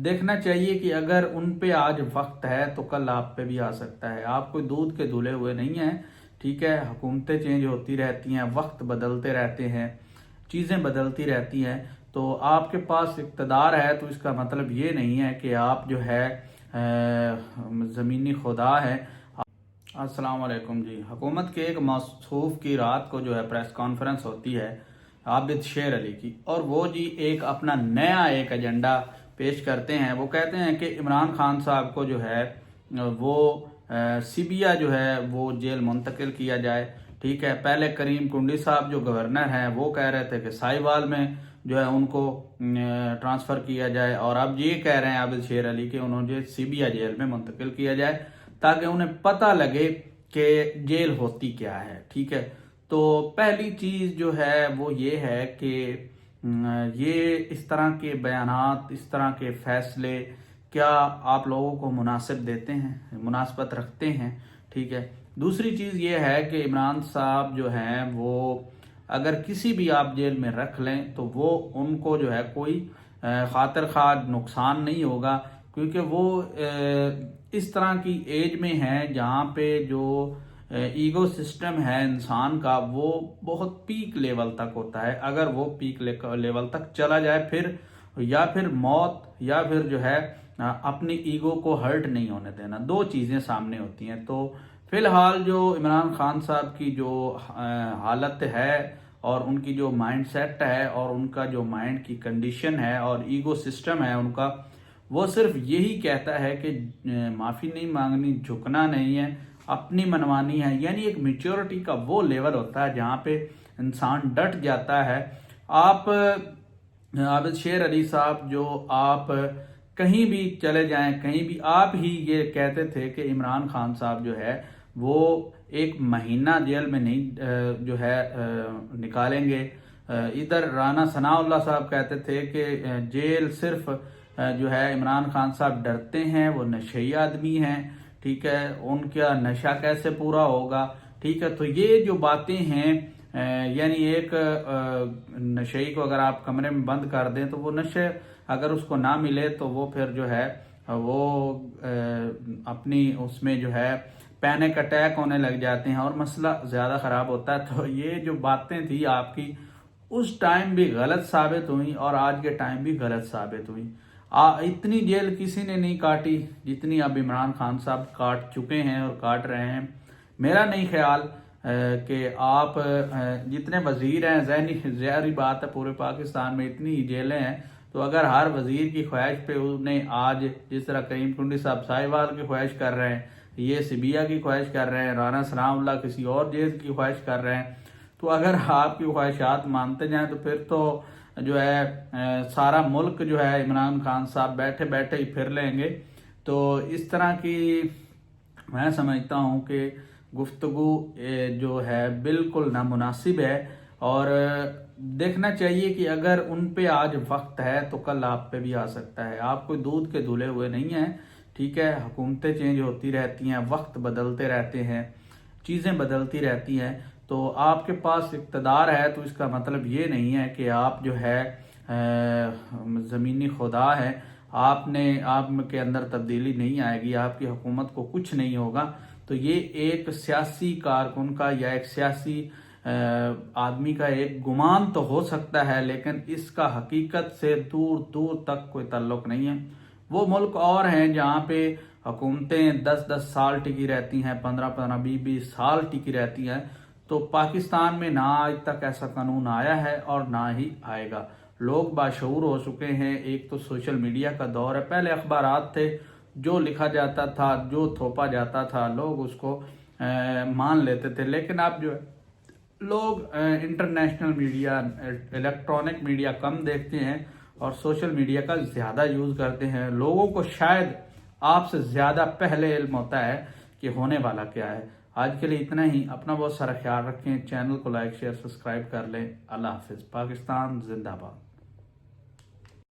دیکھنا چاہیے کہ اگر ان پہ آج وقت ہے تو کل آپ پہ بھی آ سکتا ہے. آپ کوئی دودھ کے دھلے ہوئے نہیں ہیں. ٹھیک ہے، حکومتیں چینج ہوتی رہتی ہیں، وقت بدلتے رہتے ہیں، چیزیں بدلتی رہتی ہیں. تو آپ کے پاس اقتدار ہے تو اس کا مطلب یہ نہیں ہے کہ آپ جو ہے زمینی خدا ہے. السلام علیکم جی. حکومت کے ایک موصوف کی رات کو جو ہے پریس کانفرنس ہوتی ہے عابد شیر علی کی، اور وہ جی ایک اپنا نیا ایک ایجنڈا پیش کرتے ہیں. وہ کہتے ہیں کہ عمران خان صاحب کو جو ہے وہ سیبیا جو ہے وہ جیل منتقل کیا جائے. ٹھیک ہے، پہلے کریم کنڈی صاحب جو گورنر ہیں وہ کہہ رہے تھے کہ سائیوال میں جو ہے ان کو ٹرانسفر کیا جائے، اور اب یہ کہہ رہے ہیں عابد شیر علی کہ انہوں نے سیبیا جیل میں منتقل کیا جائے تاکہ انہیں پتہ لگے کہ جیل ہوتی کیا ہے. ٹھیک ہے، تو پہلی چیز جو ہے وہ یہ ہے کہ یہ اس طرح کے بیانات، اس طرح کے فیصلے کیا آپ لوگوں کو مناسب دیتے ہیں، مناسبت رکھتے ہیں؟ ٹھیک ہے. دوسری چیز یہ ہے کہ عمران صاحب جو ہیں وہ اگر کسی بھی آپ جیل میں رکھ لیں تو وہ ان کو جو ہے کوئی خاطر خواہ نقصان نہیں ہوگا، کیونکہ وہ اس طرح کی ایج میں ہیں جہاں پہ جو ایگو سسٹم ہے انسان کا وہ بہت پیک لیول تک ہوتا ہے. اگر وہ پیک لیول تک چلا جائے پھر موت یا پھر جو ہے اپنی ایگو کو ہرٹ نہیں ہونے دینا، دو چیزیں سامنے ہوتی ہیں. تو فی الحال جو عمران خان صاحب کی جو حالت ہے اور ان کی جو مائنڈ سیٹ ہے اور ان کا جو مائنڈ کی کنڈیشن ہے اور ایگو سسٹم ہے ان کا، وہ صرف یہی کہتا ہے کہ معافی نہیں مانگنی، جھکنا نہیں ہے، اپنی منوانی ہے. یعنی ایک میچورٹی کا وہ لیول ہوتا ہے جہاں پہ انسان ڈٹ جاتا ہے. آپ عابد شیر علی صاحب جو آپ کہیں بھی چلے جائیں، کہیں بھی آپ ہی یہ کہتے تھے کہ عمران خان صاحب جو ہے وہ ایک مہینہ جیل میں نہیں جو ہے نکالیں گے. ادھر رانا ثناء اللہ صاحب کہتے تھے کہ جیل صرف جو ہے عمران خان صاحب ڈرتے ہیں، وہ نشئی آدمی ہیں. ٹھیک ہے، ان کا نشہ کیسے پورا ہوگا. ٹھیک ہے، تو یہ جو باتیں ہیں یعنی ایک نشئی کو اگر آپ کمرے میں بند کر دیں تو وہ نشے اگر اس کو نہ ملے تو وہ پھر جو ہے وہ اپنی اس میں جو ہے پینک اٹیک ہونے لگ جاتے ہیں اور مسئلہ زیادہ خراب ہوتا ہے. تو یہ جو باتیں تھی آپ کی اس ٹائم بھی غلط ثابت ہوئی اور آج کے ٹائم بھی غلط ثابت ہوئی. اتنی جیل کسی نے نہیں کاٹی جتنی اب عمران خان صاحب کاٹ چکے ہیں اور کاٹ رہے ہیں. میرا نہیں خیال کہ آپ جتنے وزیر ہیں، ظاہری بات ہے پورے پاکستان میں اتنی جیلیں ہیں، تو اگر ہر وزیر کی خواہش پہ انہیں آج جس طرح کریم کنڈی صاحب سائیوال کی خواہش کر رہے ہیں، یہ سیبیا کی خواہش کر رہے ہیں، رانا ثناء اللہ کسی اور جیل کی خواہش کر رہے ہیں، تو اگر آپ کی خواہشات مانتے جائیں تو پھر تو جو ہے سارا ملک جو ہے عمران خان صاحب بیٹھے بیٹھے ہی پھر لیں گے. تو اس طرح کی میں سمجھتا ہوں کہ گفتگو جو ہے بالکل نامناسب ہے، اور دیکھنا چاہیے کہ اگر ان پہ آج وقت ہے تو کل آپ پہ بھی آ سکتا ہے. آپ کوئی دودھ کے دھلے ہوئے نہیں ہیں. ٹھیک ہے، حکومتیں چینج ہوتی رہتی ہیں، وقت بدلتے رہتے ہیں، چیزیں بدلتی رہتی ہیں. تو آپ کے پاس اقتدار ہے تو اس کا مطلب یہ نہیں ہے کہ آپ جو ہے زمینی خدا ہے. آپ کے اندر تبدیلی نہیں آئے گی، آپ کی حکومت کو کچھ نہیں ہوگا. تو یہ ایک سیاسی کارکن کا یا ایک سیاسی آدمی کا ایک گمان تو ہو سکتا ہے، لیکن اس کا حقیقت سے دور دور تک کوئی تعلق نہیں ہے. وہ ملک اور ہیں جہاں پہ حکومتیں 10-10 سال ٹکی رہتی ہیں، 15-15 20-20 سال ٹکی رہتی ہیں. تو پاکستان میں نہ آج تک ایسا قانون آیا ہے اور نہ ہی آئے گا. لوگ باشعور ہو چکے ہیں. ایک تو سوشل میڈیا کا دور ہے. پہلے اخبارات تھے، جو لکھا جاتا تھا، جو تھوپا جاتا تھا، لوگ اس کو مان لیتے تھے. لیکن اب جو ہے لوگ انٹرنیشنل میڈیا، الیکٹرانک میڈیا کم دیکھتے ہیں اور سوشل میڈیا کا زیادہ یوز کرتے ہیں. لوگوں کو شاید آپ سے زیادہ پہلے علم ہوتا ہے کہ ہونے والا کیا ہے. آج کے لیے اتنا ہی. اپنا بہت سارا خیال رکھیں. چینل کو لائک، شیئر، سبسکرائب کر لیں. اللہ حافظ. پاکستان زندہ باد.